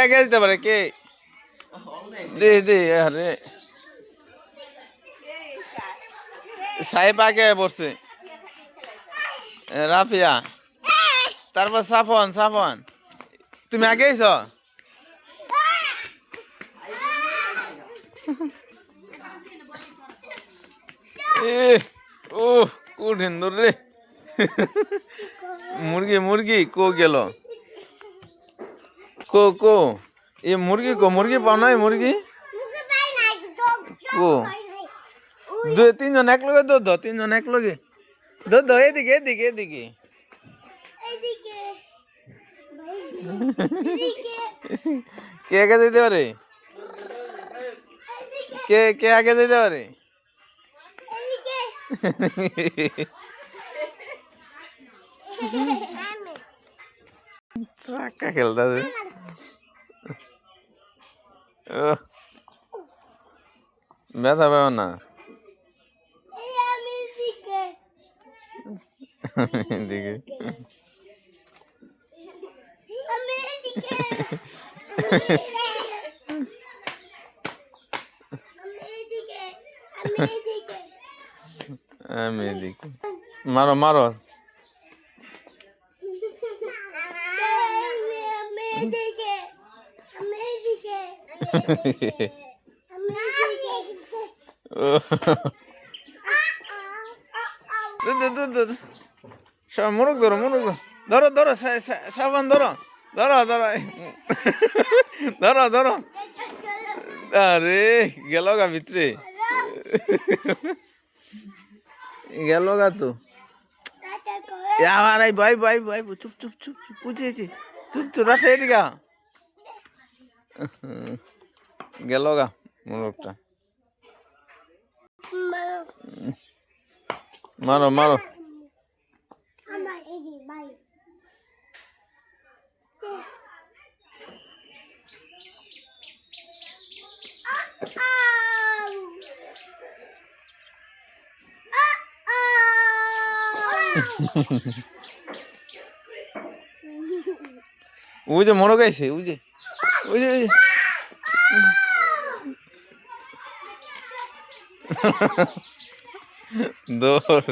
আগে দিতে পারে কে? দে দে আরে সাহেব আগে বসছে, রাফিয়া, তারপর সাফন। সাফন তুমি আগে এসো। ও কঠিন দূর রে। মুরগি মুরগি কো গেল, কো কো এ মুরগি কো, মুরগি পাও নাই মুরগি কো? দুই তিনজন এক লগে দো, তিনজন এক লগে দো, এদিকে এদিকে এদিকে। কে আগে যেতে পারে? কে কে আগে যেতে পারে? চাক্কা খেলতে ব্যথা পাও না? এদিকে আমি এদিকে। মারো মারো। সব মুরগ ধরো, মুরগ ধরো ধরো, সাবান ধরো ধরো ধরো ধরো ধরো। আরে গেল গা ভিতরে, গেল গা তো। আবার ভাই ভাই ভাই চুপ চুপ চুপ চুপ, বুঝেছি, চুপ চুপ রাখে এদিকে। গেল গা মুরগটা। মারো মারো। ওই যে মোরগ আইছে, ওই যে ওই যে ওই যে দৌড়।